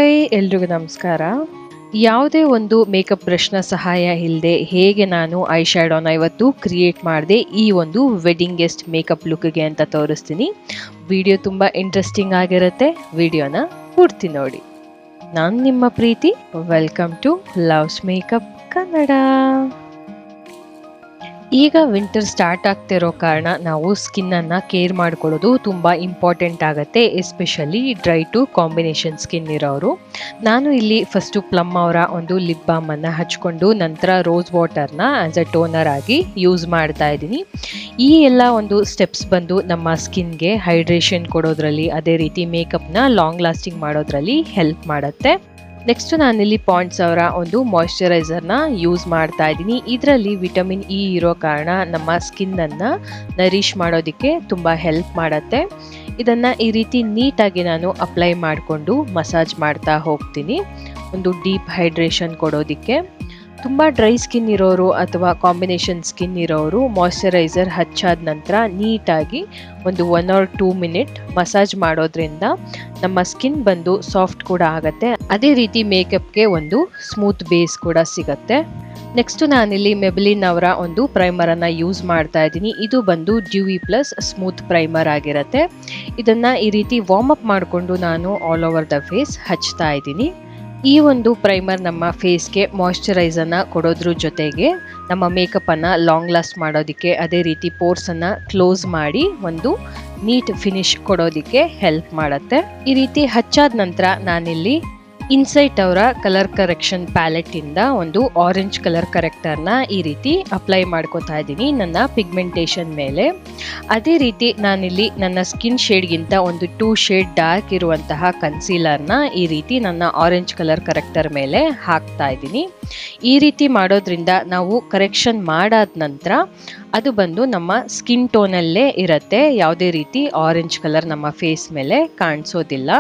Hi ಎಲ್ರಿಗೂ ನಮಸ್ಕಾರ. ಯಾವುದೇ ಒಂದು ಮೇಕಪ್ ಬ್ರಷ್ನ ಸಹಾಯ ಇಲ್ಲದೆ ಹೇಗೆ ನಾನು ಐ ಶ್ಯಾಡೋನ ಇವತ್ತು ಕ್ರಿಯೇಟ್ ಮಾಡಿದೆ ಈ ಒಂದು ವೆಡ್ಡಿಂಗ್ ಗೆಸ್ಟ್ ಮೇಕಪ್ ಲುಕ್ಗೆ ಅಂತ ತೋರಿಸ್ತೀನಿ. ವಿಡಿಯೋ ತುಂಬ ಇಂಟ್ರೆಸ್ಟಿಂಗ್ ಆಗಿರುತ್ತೆ, ವಿಡಿಯೋನ ಪೂರ್ತಿ ನೋಡಿ. ನಾನು ನಿಮ್ಮ Preethi, welcome to loves makeup Kannada. ಈಗ ವಿಂಟರ್ ಸ್ಟಾರ್ಟ್ ಆಗ್ತಿರೋ ಕಾರಣ ನಾವು ಸ್ಕಿನ್ನನ್ನು ಕೇರ್ ಮಾಡ್ಕೊಳ್ಳೋದು ತುಂಬ ಇಂಪಾರ್ಟೆಂಟ್ ಆಗುತ್ತೆ, especially dry to combination skin ಇರೋರು. ನಾನು ಇಲ್ಲಿ ಫಸ್ಟು ಪ್ಲಮ್ ಅವರ ಒಂದು ಲಿಪ್ ಬಾಮನ್ನು ಹಚ್ಕೊಂಡು ನಂತರ ರೋಸ್ ವಾಟರ್ನ ಆ್ಯಸ್ ಅ ಟೋನರ್ ಆಗಿ ಯೂಸ್ ಮಾಡ್ತಾ ಇದ್ದೀನಿ. ಈ ಎಲ್ಲ ಒಂದು ಸ್ಟೆಪ್ಸ್ ಬಂದು ನಮ್ಮ ಸ್ಕಿನ್ಗೆ ಹೈಡ್ರೇಷನ್ ಕೊಡೋದ್ರಲ್ಲಿ, ಅದೇ ರೀತಿ ಮೇಕಪ್ನ ಲಾಂಗ್ ಲಾಸ್ಟಿಂಗ್ ಮಾಡೋದ್ರಲ್ಲಿ ಹೆಲ್ಪ್ ಮಾಡುತ್ತೆ. ನೆಕ್ಸ್ಟ್ ನಾನಿಲ್ಲಿ ಪಾಂಡ್ಸ್ ಅವರ ಒಂದು ಮಾಯ್ಶ್ಚರೈಸರ್ನ ಯೂಸ್ ಮಾಡ್ತಾ ಇದ್ದೀನಿ. ಇದರಲ್ಲಿ ವಿಟಮಿನ್ ಇ ಇರೋ ಕಾರಣ ನಮ್ಮ ಸ್ಕಿನ್ನನ್ನು ನರಿಷ್ ಮಾಡೋದಕ್ಕೆ ತುಂಬ ಹೆಲ್ಪ್ ಮಾಡುತ್ತೆ. ಇದನ್ನು ಈ ರೀತಿ ನೀಟಾಗಿ ನಾನು ಅಪ್ಲೈ ಮಾಡಿಕೊಂಡು ಮಸಾಜ್ ಮಾಡ್ತಾ ಹೋಗ್ತೀನಿ, ಒಂದು ಡೀಪ್ ಹೈಡ್ರೇಷನ್ ಕೊಡೋದಕ್ಕೆ. ತುಂಬ ಡ್ರೈ ಸ್ಕಿನ್ ಇರೋರು ಅಥವಾ ಕಾಂಬಿನೇಷನ್ ಸ್ಕಿನ್ ಇರೋರು ಮಾಯ್ಶ್ಚರೈಸರ್ ಹಚ್ಚಾದ ನಂತರ ನೀಟಾಗಿ ಒಂದು 1 or 2 ಮಿನಿಟ್ ಮಸಾಜ್ ಮಾಡೋದ್ರಿಂದ ನಮ್ಮ ಸ್ಕಿನ್ ಬಂದು ಸಾಫ್ಟ್ ಕೂಡ ಆಗುತ್ತೆ, ಅದೇ ರೀತಿ ಮೇಕಪ್ಗೆ ಒಂದು ಸ್ಮೂತ್ ಬೇಸ್ ಕೂಡ ಸಿಗುತ್ತೆ. ನೆಕ್ಸ್ಟ್ ನಾನಿಲ್ಲಿ ಮೆಬ್ಲಿನ್ ಅವರ ಒಂದು ಪ್ರೈಮರನ್ನು ಯೂಸ್ ಮಾಡ್ತಾ ಇದ್ದೀನಿ. ಇದು ಬಂದು ಡ್ಯೂವಿ ಪ್ಲಸ್ ಸ್ಮೂತ್ ಪ್ರೈಮರ್ ಆಗಿರುತ್ತೆ. ಇದನ್ನು ಈ ರೀತಿ ವಾರ್ಮ್ ಅಪ್ ಮಾಡಿಕೊಂಡು ನಾನು ಆಲ್ ಓವರ್ ದ ಫೇಸ್ ಹಚ್ತಾ ಇದ್ದೀನಿ. ಈ ಒಂದು ಪ್ರೈಮರ್ ನಮ್ಮ ಫೇಸ್ಗೆ ಮಾಯ್ಶ್ಚರೈಸನ್ನು ಕೊಡೋದ್ರ ಜೊತೆಗೆ ನಮ್ಮ ಮೇಕಪ್ಪನ್ನು ಲಾಂಗ್ ಲಾಸ್ಟ್ ಮಾಡೋದಕ್ಕೆ, ಅದೇ ರೀತಿ ಪೋರ್ಸನ್ನು ಕ್ಲೋಸ್ ಮಾಡಿ ಒಂದು ನೀಟ್ ಫಿನಿಶ್ ಕೊಡೋದಕ್ಕೆ ಹೆಲ್ಪ್ ಮಾಡುತ್ತೆ. ಈ ರೀತಿ ಹಚ್ಚಾದ ನಂತರ ನಾನಿಲ್ಲಿ ಇನ್ಸೈಟ್ ಅವರ ಕಲರ್ ಕರೆಕ್ಷನ್ ಪ್ಯಾಲೆಟ್ಟಿಂದ ಒಂದು ಆರೆಂಜ್ ಕಲರ್ ಕರೆಕ್ಟರ್ನ ಈ ರೀತಿ ಅಪ್ಲೈ ಮಾಡ್ಕೋತಾ ಇದ್ದೀನಿ ನನ್ನ ಪಿಗ್ಮೆಂಟೇಷನ್ ಮೇಲೆ. ಅದೇ ರೀತಿ ನಾನಿಲ್ಲಿ ನನ್ನ ಸ್ಕಿನ್ ಶೇಡ್ಗಿಂತ ಒಂದು 2 ಶೇಡ್ ಡಾರ್ಕ್ ಇರುವಂತಹ ಕನ್ಸೀಲರ್ನ ಈ ರೀತಿ ನನ್ನ ಆರೆಂಜ್ ಕಲರ್ ಕರೆಕ್ಟರ್ ಮೇಲೆ ಹಾಕ್ತಾ ಇದ್ದೀನಿ. ಈ ರೀತಿ ಮಾಡೋದ್ರಿಂದ ನಾವು ಕರೆಕ್ಷನ್ ಮಾಡಾದ ನಂತರ ಅದು ಬಂದು ನಮ್ಮ ಸ್ಕಿನ್ ಟೋನಲ್ಲೇ ಇರುತ್ತೆ, ಯಾವುದೇ ರೀತಿ ಆರೆಂಜ್ ಕಲರ್ ನಮ್ಮ ಫೇಸ್ ಮೇಲೆ ಕಾಣಿಸೋದಿಲ್ಲ.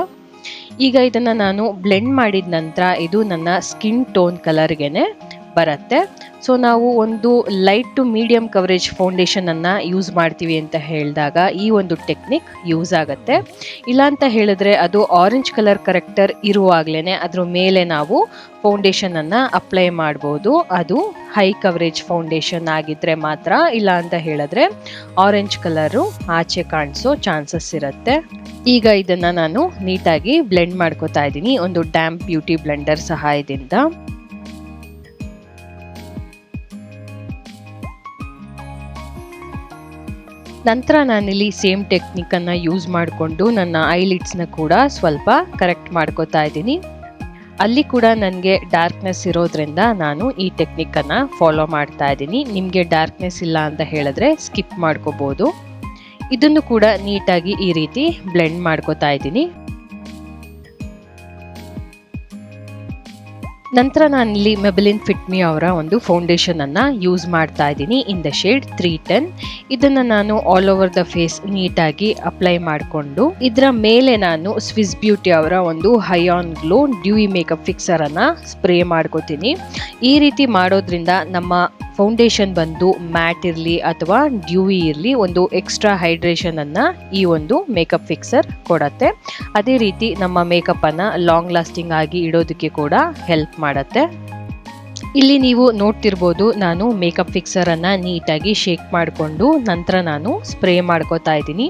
ಈಗ ಇದನ್ನು ನಾನು ಬ್ಲೆಂಡ್ ಮಾಡಿದ ನಂತರ ಇದು ನನ್ನ ಸ್ಕಿನ್ ಟೋನ್ ಕಲರ್ಗೆ ಬರುತ್ತೆ. ಸೊ ನಾವು ಒಂದು ಲೈಟ್ ಟು ಮೀಡಿಯಂ ಕವರೇಜ್ ಫೌಂಡೇಶನನ್ನು ಯೂಸ್ ಮಾಡ್ತೀವಿ ಅಂತ ಹೇಳಿದಾಗ ಈ ಒಂದು ಟೆಕ್ನಿಕ್ ಯೂಸ್ ಆಗುತ್ತೆ. ಇಲ್ಲ ಅಂತ ಹೇಳಿದ್ರೆ ಅದು ಆರೆಂಜ್ ಕಲರ್ ಕರೆಕ್ಟರ್ ಇರುವಾಗಲೇ ಅದ್ರ ಮೇಲೆ ನಾವು ಫೌಂಡೇಶನನ್ನು ಅಪ್ಲೈ ಮಾಡ್ಬೋದು. ಅದು ಹೈ ಕವರೇಜ್ ಫೌಂಡೇಶನ್ ಆಗಿದ್ರೆ ಮಾತ್ರ, ಇಲ್ಲ ಅಂತ ಹೇಳಿದ್ರೆ ಆರೆಂಜ್ ಕಲರು ಆಚೆ ಕಾಣಿಸೋ ಚಾನ್ಸಸ್ ಇರುತ್ತೆ. ಈಗ ಇದನ್ನು ನಾನು ನೀಟಾಗಿ ಬ್ಲೆಂಡ್ ಮಾಡ್ಕೋತಾ ಇದ್ದೀನಿ ಒಂದು ಡ್ಯಾಂಪ್ ಬ್ಯೂಟಿ ಬ್ಲೆಂಡರ್ ಸಹಾಯದಿಂದ. ನಂತರ ನಾನಿಲ್ಲಿ ಸೇಮ್ ಟೆಕ್ನಿಕನ್ನು ಯೂಸ್ ಮಾಡಿಕೊಂಡು ನನ್ನ ಐಲಿಡ್ಸ್ನ ಕೂಡ ಸ್ವಲ್ಪ ಕರೆಕ್ಟ್ ಮಾಡ್ಕೋತಾ ಇದ್ದೀನಿ. ಅಲ್ಲಿ ಕೂಡ ನನಗೆ ಡಾರ್ಕ್ನೆಸ್ ಇರೋದ್ರಿಂದ ನಾನು ಈ ಟೆಕ್ನಿಕನ್ನು ಫಾಲೋ ಮಾಡ್ತಾ ಇದ್ದೀನಿ. ನಿಮಗೆ ಡಾರ್ಕ್ನೆಸ್ ಇಲ್ಲ ಅಂತ ಹೇಳಿದ್ರೆ ಸ್ಕಿಪ್ ಮಾಡ್ಕೋಬೋದು. ಇದನ್ನು ಕೂಡ ನೀಟಾಗಿ ಈ ರೀತಿ ಬ್ಲೆಂಡ್ ಮಾಡ್ಕೋತಾ ಇದ್ದೀನಿ. ನಂತರ ನಾನಿಲ್ಲಿ ಮೆಬ್ಲಿನ್ ಫಿಟ್ ಮಿ ಅವರ ಒಂದು ಫೌಂಡೇಶನನ್ನು ಯೂಸ್ ಮಾಡ್ತಾ ಇದ್ದೀನಿ ಇನ್ ದ ಶೇಡ್ 310. ಇದನ್ನು ನಾನು ಆಲ್ ಓವರ್ ದ ಫೇಸ್ ನೀಟಾಗಿ ಅಪ್ಲೈ ಮಾಡಿಕೊಂಡು ಇದರ ಮೇಲೆ ನಾನು ಸ್ವಿಸ್ ಬ್ಯೂಟಿ ಅವರ ಒಂದು high on glow dewy makeup ಫಿಕ್ಸರನ್ನು ಸ್ಪ್ರೇ ಮಾಡ್ಕೋತೀನಿ. ಈ ರೀತಿ ಮಾಡೋದ್ರಿಂದ ನಮ್ಮ ಫೌಂಡೇಶನ್ ಬಂದು ಮ್ಯಾಟ್ ಇರಲಿ ಅಥವಾ ಡ್ಯೂವಿ ಇರಲಿ ಒಂದು ಎಕ್ಸ್ಟ್ರಾ ಹೈಡ್ರೇಷನನ್ನು ಈ ಒಂದು ಮೇಕಪ್ ಫಿಕ್ಸರ್ ಕೊಡುತ್ತೆ. ಅದೇ ರೀತಿ ನಮ್ಮ ಮೇಕಪ್ಪನ್ನು ಲಾಂಗ್ ಲಾಸ್ಟಿಂಗ್ ಆಗಿ ಇಡೋದಕ್ಕೆ ಕೂಡ ಹೆಲ್ಪ್ ಮಾಡುತ್ತೆ. ಇಲ್ಲಿ ನೀವು ನೋಡ್ತಿರ್ಬೋದು, ನಾನು ಮೇಕಪ್ ಫಿಕ್ಸರನ್ನು ನೀಟಾಗಿ ಶೇಕ್ ಮಾಡಿಕೊಂಡು ನಂತರ ನಾನು ಸ್ಪ್ರೇ ಮಾಡ್ಕೋತಾ ಇದ್ದೀನಿ.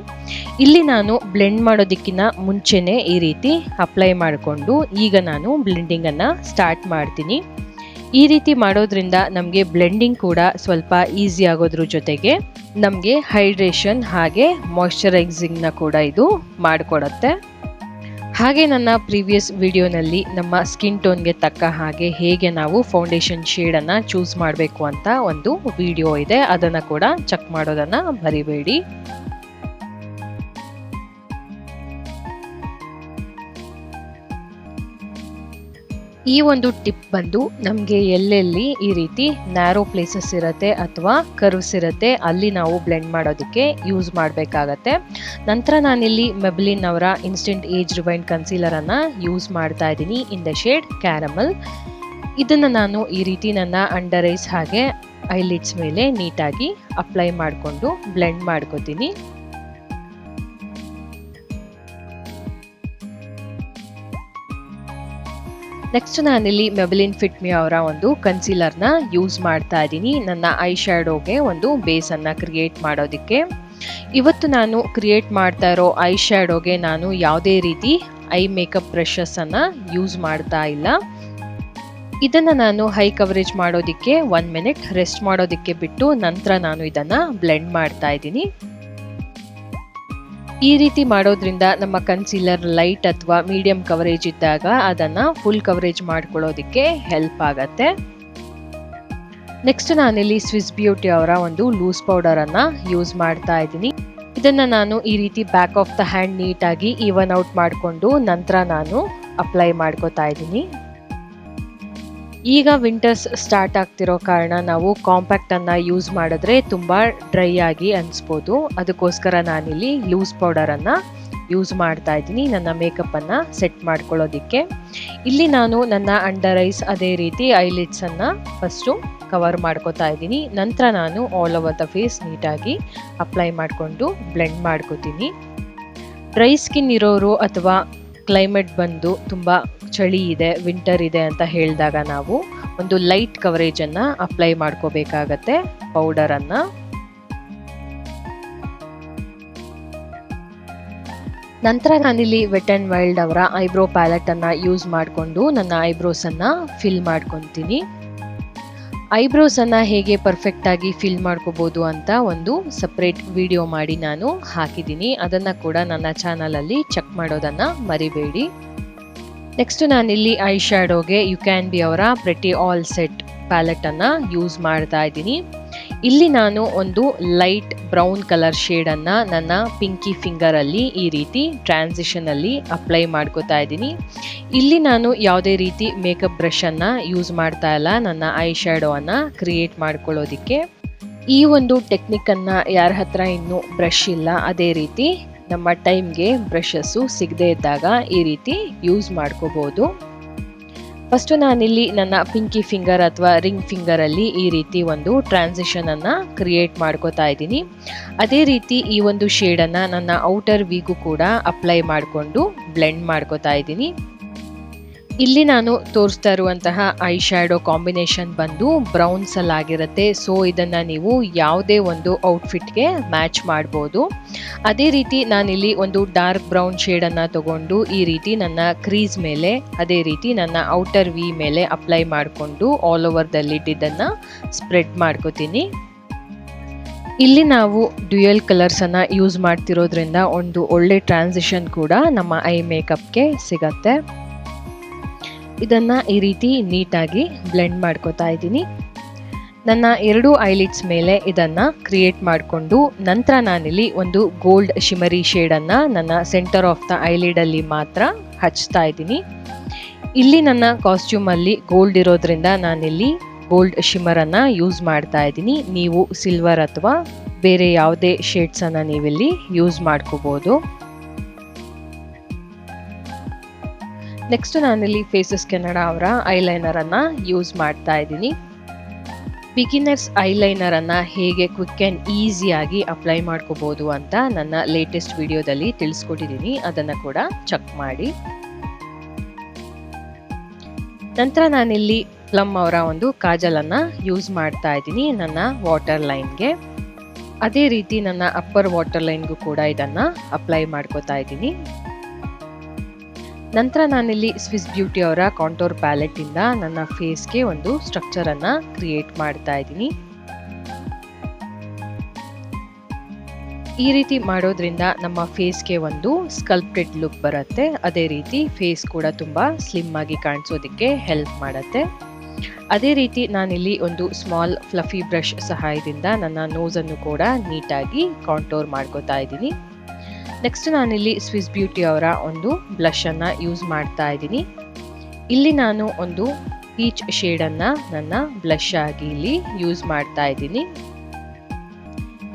ಇಲ್ಲಿ ನಾನು ಬ್ಲೆಂಡ್ ಮಾಡೋದಕ್ಕಿಂತ ಮುಂಚೆನೇ ಈ ರೀತಿ ಅಪ್ಲೈ ಮಾಡಿಕೊಂಡು ಈಗ ನಾನು ಬ್ಲೆಂಡಿಂಗನ್ನು ಸ್ಟಾರ್ಟ್ ಮಾಡ್ತೀನಿ. ಈ ರೀತಿ ಮಾಡೋದ್ರಿಂದ ನಮಗೆ ಬ್ಲೆಂಡಿಂಗ್ ಕೂಡ ಸ್ವಲ್ಪ ಈಸಿ ಆಗೋದ್ರ ಜೊತೆಗೆ ನಮಗೆ ಹೈಡ್ರೇಷನ್ ಹಾಗೆ ಮಾಯ್ಶ್ಚರೈಸಿಂಗ್ನ ಕೂಡ ಇದು ಮಾಡಿಕೊಡುತ್ತೆ. ಹಾಗೆ ನನ್ನ ಪ್ರೀವಿಯಸ್ ವಿಡಿಯೋನಲ್ಲಿ ನಮ್ಮ ಸ್ಕಿನ್ ಟೋನ್ಗೆ ತಕ್ಕ ಹಾಗೆ ಹೇಗೆ ನಾವು ಫೌಂಡೇಶನ್ ಶೇಡನ್ನು ಚೂಸ್ ಮಾಡಬೇಕು ಅಂತ ಒಂದು ವಿಡಿಯೋ ಇದೆ, ಅದನ್ನು ಕೂಡ ಚೆಕ್ ಮಾಡೋದನ್ನು ಮರಿಬೇಡಿ. ಈ ಒಂದು ಟಿಪ್ ಬಂದು ನಮಗೆ ಎಲ್ಲೆಲ್ಲಿ ಈ ರೀತಿ ನ್ಯಾರೋ ಪ್ಲೇಸಸ್ ಇರುತ್ತೆ ಅಥವಾ ಕರ್ವ್ಸ್ ಇರುತ್ತೆ ಅಲ್ಲಿ ನಾವು ಬ್ಲೆಂಡ್ ಮಾಡೋದಕ್ಕೆ ಯೂಸ್ ಮಾಡಬೇಕಾಗತ್ತೆ. ನಂತರ ನಾನಿಲ್ಲಿ ಮೆಬ್ಲಿನ್ ಅವರ ಇನ್ಸ್ಟೆಂಟ್ ಏಜ್ ರಿವೈಂಡ್ ಕನ್ಸೀಲರನ್ನು ಯೂಸ್ ಮಾಡ್ತಾ ಇದ್ದೀನಿ ಇನ್ ದ ಶೇಡ್ ಕ್ಯಾರಮಲ್. ಇದನ್ನು ನಾನು ಈ ರೀತಿ ನನ್ನ ಅಂಡರ್ ಐಸ್ ಹಾಗೆ ಐಲಿಡ್ಸ್ ಮೇಲೆ ನೀಟಾಗಿ ಅಪ್ಲೈ ಮಾಡಿಕೊಂಡು ಬ್ಲೆಂಡ್ ಮಾಡ್ಕೋತೀನಿ. ನೆಕ್ಸ್ಟ್ ನಾನಿಲ್ಲಿ ಮೆಬೆಲಿನ್ ಫಿಟ್ ಮಿ ಅವರ ಒಂದು ಕನ್ಸೀಲರ್ನ ಯೂಸ್ ಮಾಡ್ತಾ ಇದ್ದೀನಿ ನನ್ನ ಐ ಶ್ಯಾಡೋಗೆ ಒಂದು ಬೇಸನ್ನು ಕ್ರಿಯೇಟ್ ಮಾಡೋದಕ್ಕೆ. ಇವತ್ತು ನಾನು ಕ್ರಿಯೇಟ್ ಮಾಡ್ತಾ ಇರೋ ಐ ಶ್ಯಾಡೋಗೆ ನಾನು ಯಾವುದೇ ರೀತಿ ಐ ಮೇಕಪ್ ಬ್ರಷಸ್ಸನ್ನು ಯೂಸ್ ಮಾಡ್ತಾ ಇಲ್ಲ. ಇದನ್ನು ನಾನು ಹೈ ಕವರೇಜ್ ಮಾಡೋದಕ್ಕೆ 1 ಮಿನಿಟ್ ರೆಸ್ಟ್ ಮಾಡೋದಕ್ಕೆ ಬಿಟ್ಟು ನಂತರ ನಾನು ಇದನ್ನು ಬ್ಲೆಂಡ್ ಮಾಡ್ತಾ ಇದ್ದೀನಿ. ಈ ರೀತಿ ಮಾಡೋದ್ರಿಂದ ನಮ್ಮ ಕನ್ಸೀಲರ್ ಲೈಟ್ ಅಥವಾ ಮೀಡಿಯಂ ಕವರೇಜ್ ಇದ್ದಾಗ ಅದನ್ನು ಫುಲ್ ಕವರೇಜ್ ಮಾಡ್ಕೊಳ್ಳೋದಕ್ಕೆ ಹೆಲ್ಪ್ ಆಗತ್ತೆ. ನೆಕ್ಸ್ಟ್ ನಾನಿಲ್ಲಿ ಸ್ವಿಸ್ ಬ್ಯೂಟಿ ಅವರ ಒಂದು ಲೂಸ್ ಪೌಡರನ್ನು ಯೂಸ್ ಮಾಡ್ತಾ ಇದ್ದೀನಿ. ಇದನ್ನು ನಾನು ಈ ರೀತಿ ಬ್ಯಾಕ್ ಆಫ್ ದ ಹ್ಯಾಂಡ್ ನೀಟಾಗಿ ಈವನ್ ಔಟ್ ಮಾಡಿಕೊಂಡು ನಂತರ ನಾನು ಅಪ್ಲೈ ಮಾಡ್ಕೋತಾ ಇದ್ದೀನಿ. ಈಗ ವಿಂಟರ್ಸ್ ಸ್ಟಾರ್ಟ್ ಆಗ್ತಿರೋ ಕಾರಣ ನಾವು ಕಾಂಪ್ಯಾಕ್ಟನ್ನು ಯೂಸ್ ಮಾಡಿದ್ರೆ ತುಂಬ ಡ್ರೈ ಆಗಿ ಅನಿಸ್ಬೋದು. ಅದಕ್ಕೋಸ್ಕರ ನಾನಿಲ್ಲಿ ಲೂಸ್ ಪೌಡರನ್ನು ಯೂಸ್ ಮಾಡ್ತಾ ಇದ್ದೀನಿ ನನ್ನ ಮೇಕಪ್ಪನ್ನು ಸೆಟ್ ಮಾಡ್ಕೊಳ್ಳೋದಕ್ಕೆ. ಇಲ್ಲಿ ನಾನು ನನ್ನ ಅಂಡರ್ ಐಸ್ ಅದೇ ರೀತಿ ಐಲಿಡ್ಸನ್ನು ಫಸ್ಟು ಕವರ್ ಮಾಡ್ಕೋತಾ ಇದ್ದೀನಿ. ನಂತರ ನಾನು ಆಲ್ ಓವರ್ ದ ಫೇಸ್ ನೀಟಾಗಿ ಅಪ್ಲೈ ಮಾಡಿಕೊಂಡು ಬ್ಲೆಂಡ್ ಮಾಡ್ಕೋತೀನಿ. ಡ್ರೈ ಸ್ಕಿನ್ ಇರೋರು ಅಥವಾ ಕ್ಲೈಮೇಟ್ ಬಂದು ತುಂಬ ಚಳಿ ಇದೆ, ವಿಂಟರ್ ಇದೆ ಅಂತ ಹೇಳಿದಾಗ ನಾವು ಒಂದು ಲೈಟ್ ಕವರೇಜನ್ನು ಅಪ್ಲೈ ಮಾಡ್ಕೋಬೇಕಾಗತ್ತೆ ಪೌಡರನ್ನು. ನಂತರ ನಾನಿಲ್ಲಿ ವೆಟ್ ಆ್ಯಂಡ್ ವೈಲ್ಡ್ ಅವರ ಐಬ್ರೋ ಪ್ಯಾಲೆಟನ್ನು ಯೂಸ್ ಮಾಡಿಕೊಂಡು ನನ್ನ ಐಬ್ರೋಸನ್ನು ಫಿಲ್ ಮಾಡ್ಕೊತೀನಿ. ಐಬ್ರೋಸನ್ನು ಹೇಗೆ ಪರ್ಫೆಕ್ಟಾಗಿ ಫಿಲ್ ಮಾಡ್ಕೋಬೋದು ಅಂತ ಒಂದು ಸಪ್ರೇಟ್ ವಿಡಿಯೋ ಮಾಡಿ ನಾನು ಹಾಕಿದ್ದೀನಿ. ಅದನ್ನು ಕೂಡ ನನ್ನ ಚಾನಲಲ್ಲಿ ಚೆಕ್ ಮಾಡೋದನ್ನು ಮರಿಬೇಡಿ. ನೆಕ್ಸ್ಟ್ ನಾನಿಲ್ಲಿ ಐ ಶ್ಯಾಡೋಗೆ ಯು ಕ್ಯಾನ್ ಬಿ ಅವರ ಪ್ರೆಟಿ ಆಲ್ ಸೆಟ್ ಪ್ಯಾಲೆಟನ್ನು ಯೂಸ್ ಮಾಡ್ತಾ ಇದ್ದೀನಿ. ಇಲ್ಲಿ ನಾನು ಒಂದು ಲೈಟ್ ಬ್ರೌನ್ ಕಲರ್ ಶೇಡನ್ನು ನನ್ನ ಪಿಂಕಿ ಫಿಂಗರಲ್ಲಿ ಈ ರೀತಿ ಟ್ರಾನ್ಸಿಷನಲ್ಲಿ ಅಪ್ಲೈ ಮಾಡ್ಕೋತಾ ಇದ್ದೀನಿ. ಇಲ್ಲಿ ನಾನು ಯಾವುದೇ ರೀತಿ ಮೇಕಪ್ ಬ್ರಷನ್ನು ಯೂಸ್ ಮಾಡ್ತಾ ಇಲ್ಲ ನನ್ನ ಐ ಶ್ಯಾಡೋವನ್ನು ಕ್ರಿಯೇಟ್ ಮಾಡ್ಕೊಳ್ಳೋದಕ್ಕೆ. ಈ ಒಂದು ಟೆಕ್ನಿಕನ್ನು ಯಾರ ಹತ್ರ ಇನ್ನೂ ಬ್ರಷ್ ಇಲ್ಲ, ಅದೇ ರೀತಿ ನಮ್ಮ ಟೈಮ್ಗೆ ಬ್ರಷಸ್ಸು ಸಿಗದೇ ಇದ್ದಾಗ ಈ ರೀತಿ ಯೂಸ್ ಮಾಡ್ಕೋಬೋದು. ಫಸ್ಟು ನಾನಿಲ್ಲಿ ನನ್ನ ಪಿಂಕಿ ಫಿಂಗರ್ ಅಥವಾ ರಿಂಗ್ ಫಿಂಗರಲ್ಲಿ ಈ ರೀತಿ ಒಂದು ಟ್ರಾನ್ಸಿಷನನ್ನು ಕ್ರಿಯೇಟ್ ಮಾಡ್ಕೋತಾ ಇದ್ದೀನಿ. ಅದೇ ರೀತಿ ಈ ಒಂದು ಶೇಡನ್ನು ನನ್ನ ಔಟರ್ ವಿಗೂ ಕೂಡ ಅಪ್ಲೈ ಮಾಡಿಕೊಂಡು ಬ್ಲೆಂಡ್ ಮಾಡ್ಕೋತಾ ಇದ್ದೀನಿ. ಇಲ್ಲಿ ನಾನು ತೋರಿಸ್ತಾ ಇರುವಂತಹ ಐ ಶ್ಯಾಡೋ ಕಾಂಬಿನೇಷನ್ ಬಂದು ಬ್ರೌನ್ಸಲ್ಲಾಗಿರುತ್ತೆ. ಸೊ ಇದನ್ನು ನೀವು ಯಾವುದೇ ಒಂದು ಔಟ್ಫಿಟ್ಗೆ ಮ್ಯಾಚ್ ಮಾಡ್ಬೋದು. ಅದೇ ರೀತಿ ನಾನಿಲ್ಲಿ ಒಂದು ಡಾರ್ಕ್ ಬ್ರೌನ್ ಶೇಡನ್ನು ತಗೊಂಡು ಈ ರೀತಿ ನನ್ನ ಕ್ರೀಸ್ ಮೇಲೆ ಅದೇ ರೀತಿ ನನ್ನ ಔಟರ್ ವಿ ಮೇಲೆ ಅಪ್ಲೈ ಮಾಡಿಕೊಂಡು ಆಲ್ ಓವರ್ ದ ಲಿಡ್ ಇದನ್ನು ಸ್ಪ್ರೆಡ್ ಮಾಡ್ಕೋತೀನಿ. ಇಲ್ಲಿ ನಾವು ಡ್ಯುಯಲ್ ಕಲರ್ಸನ್ನು ಯೂಸ್ ಮಾಡ್ತಿರೋದ್ರಿಂದ ಒಂದು ಒಳ್ಳೆ ಟ್ರಾನ್ಸಿಷನ್ ಕೂಡ ನಮ್ಮ ಐ ಮೇಕಪ್ಗೆ ಸಿಗತ್ತೆ. ಇದನ್ನು ಈ ರೀತಿ ನೀಟಾಗಿ ಬ್ಲೆಂಡ್ ಮಾಡ್ಕೋತಾ ಇದ್ದೀನಿ. ನನ್ನ 2 ಐಲಿಡ್ಸ್ ಮೇಲೆ ಇದನ್ನು ಕ್ರಿಯೇಟ್ ಮಾಡಿಕೊಂಡು ನಂತರ ನಾನಿಲ್ಲಿ ಒಂದು ಗೋಲ್ಡ್ ಶಿಮರಿ ಶೇಡನ್ನು ನನ್ನ ಸೆಂಟರ್ ಆಫ್ ದ ಐಲಿಡಲ್ಲಿ ಮಾತ್ರ ಹಚ್ತಾ ಇದ್ದೀನಿ. ಇಲ್ಲಿ ನನ್ನ ಕಾಸ್ಟ್ಯೂಮಲ್ಲಿ ಗೋಲ್ಡ್ ಇರೋದ್ರಿಂದ ನಾನಿಲ್ಲಿ ಗೋಲ್ಡ್ ಶಿಮರನ್ನು ಯೂಸ್ ಮಾಡ್ತಾ ಇದ್ದೀನಿ. ನೀವು ಸಿಲ್ವರ್ ಅಥವಾ ಬೇರೆ ಯಾವುದೇ ಶೇಡ್ಸನ್ನು ನೀವಿಲ್ಲಿ ಯೂಸ್ ಮಾಡ್ಕೋಬೋದು. ನೆಕ್ಸ್ಟ್ ನಾನಿಲ್ಲಿ ಫೇಸಸ್ ಕೆನಡಾ ಅವರ ಐಲೈನರನ್ನು ಯೂಸ್ ಮಾಡ್ತಾ ಇದ್ದೀನಿ. ಬಿಗಿನರ್ಸ್ ಐಲೈನರನ್ನು ಹೇಗೆ ಕ್ವಿಕ್ ಆ್ಯಂಡ್ ಈಸಿಯಾಗಿ ಅಪ್ಲೈ ಮಾಡ್ಕೋಬೋದು ಅಂತ ನನ್ನ ಲೇಟೆಸ್ಟ್ ವಿಡಿಯೋದಲ್ಲಿ ತಿಳಿಸ್ಕೊಟ್ಟಿದ್ದೀನಿ, ಅದನ್ನು ಕೂಡ ಚೆಕ್ ಮಾಡಿ. ನಂತರ ನಾನಿಲ್ಲಿ ಪ್ಲಮ್ ಅವರ ಒಂದು ಕಾಜಲನ್ನು ಯೂಸ್ ಮಾಡ್ತಾ ಇದ್ದೀನಿ ನನ್ನ ವಾಟರ್ ಲೈನ್ಗೆ. ಅದೇ ರೀತಿ ನನ್ನ ಅಪ್ಪರ್ ವಾಟರ್ ಲೈನ್ಗೂ ಕೂಡ ಇದನ್ನು ಅಪ್ಲೈ ಮಾಡ್ಕೋತಾ ಇದ್ದೀನಿ. ನಂತರ ನಾನಿಲ್ಲಿ ಸ್ವಿಸ್ ಬ್ಯೂಟಿ ಅವರ ಕಾಂಟೋರ್ ಪ್ಯಾಲೆಟಿಂದ ನನ್ನ ಫೇಸ್ಗೆ ಒಂದು ಸ್ಟ್ರಕ್ಚರನ್ನು ಕ್ರಿಯೇಟ್ ಮಾಡ್ತಾ ಇದ್ದೀನಿ. ಈ ರೀತಿ ಮಾಡೋದ್ರಿಂದ ನಮ್ಮ ಫೇಸ್ಗೆ ಒಂದು ಸ್ಕಲ್ಪ್ಟೆಡ್ ಲುಕ್ ಬರುತ್ತೆ. ಅದೇ ರೀತಿ ಫೇಸ್ ಕೂಡ ತುಂಬ ಸ್ಲಿಮ್ ಆಗಿ ಕಾಣಿಸೋದಕ್ಕೆ ಹೆಲ್ಪ್ ಮಾಡುತ್ತೆ. ಅದೇ ರೀತಿ ನಾನಿಲ್ಲಿ ಒಂದು ಸ್ಮಾಲ್ ಫ್ಲಫಿ ಬ್ರಷ್ ಸಹಾಯದಿಂದ ನನ್ನ ನೋಸನ್ನು ಕೂಡ ನೀಟಾಗಿ ಕಾಂಟೋರ್ ಮಾಡ್ಕೋತಾ ಇದ್ದೀನಿ. ನೆಕ್ಸ್ಟ್ ನಾನಿಲ್ಲಿ ಸ್ವಿಸ್ ಬ್ಯೂಟಿ ಅವರ ಒಂದು ಬ್ಲಷನ್ನು ಯೂಸ್ ಮಾಡ್ತಾ ಇದ್ದೀನಿ. ಇಲ್ಲಿ ನಾನು ಒಂದು ಪೀಚ್ ಶೇಡನ್ನು ನನ್ನ ಬ್ಲಷ್ ಆಗಿ ಇಲ್ಲಿ ಯೂಸ್ ಮಾಡ್ತಾ ಇದ್ದೀನಿ.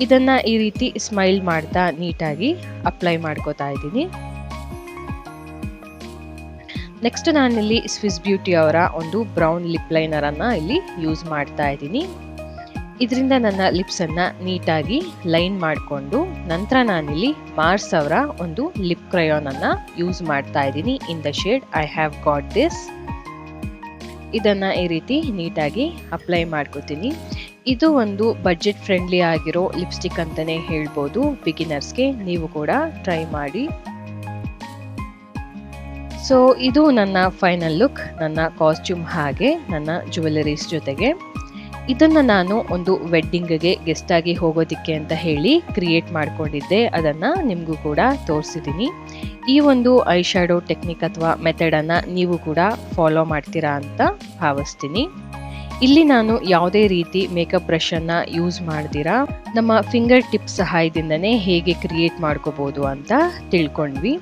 ಇದನ್ನು ಈ ರೀತಿ ಸ್ಮೈಲ್ ಮಾಡ್ತಾ ನೀಟಾಗಿ ಅಪ್ಲೈ ಮಾಡ್ಕೋತಾ ಇದ್ದೀನಿ. ನೆಕ್ಸ್ಟ್ ನಾನಿಲ್ಲಿ ಸ್ವಿಸ್ ಬ್ಯೂಟಿ ಅವರ ಒಂದು ಬ್ರೌನ್ ಲಿಪ್ ಲೈನರನ್ನು ಇಲ್ಲಿ ಯೂಸ್ ಮಾಡ್ತಾ ಇದ್ದೀನಿ. ಇದರಿಂದ ನನ್ನ ಲಿಪ್ಸನ್ನು ನೀಟಾಗಿ ಲೈನ್ ಮಾಡಿಕೊಂಡು ನಂತರ ನಾನಿಲ್ಲಿ ಮಾರ್ಸ್ ಅವರ ಒಂದು ಲಿಪ್ ಕ್ರಯಾನನ್ನು ಯೂಸ್ ಮಾಡ್ತಾ ಇದ್ದೀನಿ in the shade I have got this. ಇದನ್ನು ಈ ರೀತಿ ನೀಟಾಗಿ ಅಪ್ಲೈ ಮಾಡ್ಕೋತೀನಿ. ಇದು ಒಂದು ಬಜೆಟ್ ಫ್ರೆಂಡ್ಲಿ ಆಗಿರೋ ಲಿಪ್ಸ್ಟಿಕ್ ಅಂತಲೇ ಹೇಳ್ಬೋದು. ಬಿಗಿನರ್ಸ್ಗೆ ನೀವು ಕೂಡ ಟ್ರೈ ಮಾಡಿ. ಸೊ ಇದು ನನ್ನ ಫೈನಲ್ ಲುಕ್, ನನ್ನ ಕಾಸ್ಟ್ಯೂಮ್ ಹಾಗೆ ನನ್ನ ಜ್ಯುವೆಲರೀಸ್ ಜೊತೆಗೆ. ಇದನ್ನು ನಾನು ಒಂದು ವೆಡ್ಡಿಂಗ್ಗೆ ಗೆಸ್ಟ್ ಆಗಿ ಹೋಗೋದಿಕ್ಕೆ ಅಂತ ಹೇಳಿ ಕ್ರಿಯೇಟ್ ಮಾಡ್ಕೊಂಡಿದ್ದೆ. ಅದನ್ನು ನಿಮಗೂ ಕೂಡ ತೋರಿಸಿದ್ದೀನಿ. ಈ ಒಂದು ಐ ಶ್ಯಾಡೋ ಟೆಕ್ನಿಕ್ ಅಥವಾ ಮೆಥಡನ್ನು ನೀವು ಕೂಡ ಫಾಲೋ ಮಾಡ್ತೀರಾ ಅಂತ ಭಾವಿಸ್ತೀನಿ. ಇಲ್ಲಿ ನಾನು ಯಾವುದೇ ರೀತಿ ಮೇಕಪ್ ಬ್ರಷನ್ನು ಯೂಸ್ ಮಾಡ್ದಿರಾ ನಮ್ಮ ಫಿಂಗರ್ ಟಿಪ್ ಸಹಾಯದಿಂದನೇ ಹೇಗೆ ಕ್ರಿಯೇಟ್ ಮಾಡ್ಕೋಬೋದು ಅಂತ ತಿಳ್ಕೊಂಡ್ವಿ.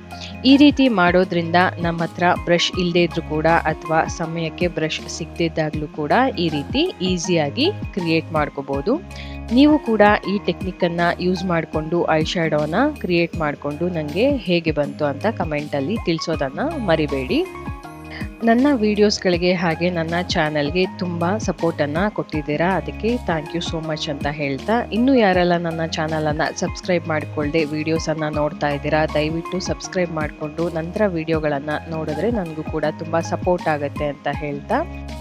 ಈ ರೀತಿ ಮಾಡೋದ್ರಿಂದ ನಮ್ಮ ಹತ್ರ ಬ್ರಷ್ ಇಲ್ಲದೇ ಇದ್ರೂ ಕೂಡ ಅಥವಾ ಸಮಯಕ್ಕೆ ಬ್ರಷ್ ಸಿಗದಿದ್ದಾಗಲೂ ಕೂಡ ಈ ರೀತಿ ಈಸಿಯಾಗಿ ಕ್ರಿಯೇಟ್ ಮಾಡ್ಕೋಬೋದು. ನೀವು ಕೂಡ ಈ ಟೆಕ್ನಿಕ್ಕನ್ನು ಯೂಸ್ ಮಾಡಿಕೊಂಡು ಐ ಶ್ಯಾಡೋನ ಕ್ರಿಯೇಟ್ ಮಾಡಿಕೊಂಡು ನನಗೆ ಹೇಗೆ ಬಂತು ಅಂತ ಕಮೆಂಟಲ್ಲಿ ತಿಳಿಸೋದನ್ನು ಮರಿಬೇಡಿ. ನನ್ನ ವೀಡಿಯೋಸ್ಗಳಿಗೆ ಹಾಗೆ ನನ್ನ ಚಾನಲ್ಗೆ ತುಂಬ ಸಪೋರ್ಟನ್ನು ಕೊಟ್ಟಿದ್ದೀರಾ, ಅದಕ್ಕೆ ಥ್ಯಾಂಕ್ ಯು ಸೋ ಮಚ್ ಅಂತ ಹೇಳ್ತಾ, ಇನ್ನೂ ಯಾರೆಲ್ಲ ನನ್ನ ಚಾನಲನ್ನು ಸಬ್ಸ್ಕ್ರೈಬ್ ಮಾಡಿಕೊಳ್ಳದೆ ವೀಡಿಯೋಸನ್ನು ನೋಡ್ತಾ ಇದ್ದೀರಾ, ದಯವಿಟ್ಟು ಸಬ್ಸ್ಕ್ರೈಬ್ ಮಾಡಿಕೊಂಡು ನಂತರ ವೀಡಿಯೋಗಳನ್ನು ನೋಡಿದ್ರೆ ನನಗೂ ಕೂಡ ತುಂಬ ಸಪೋರ್ಟ್ ಆಗುತ್ತೆ ಅಂತ ಹೇಳ್ತಾ,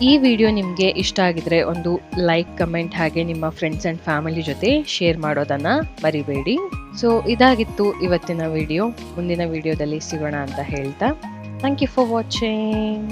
ಈ ವಿಡಿಯೋ ನಿಮಗೆ ಇಷ್ಟ ಆಗಿದ್ರೆ ಒಂದು ಲೈಕ್, ಕಮೆಂಟ್ ಹಾಗೆ ನಿಮ್ಮ ಫ್ರೆಂಡ್ಸ್ ಆ್ಯಂಡ್ ಫ್ಯಾಮಿಲಿ ಜೊತೆ ಶೇರ್ ಮಾಡೋದನ್ನು ಮರಿಬೇಡಿ. ಸೊ ಇದಾಗಿತ್ತು ಇವತ್ತಿನ ವಿಡಿಯೋ. ಮುಂದಿನ ವಿಡಿಯೋದಲ್ಲಿ ಸಿಗೋಣ ಅಂತ ಹೇಳ್ತಾ, thank you for watching.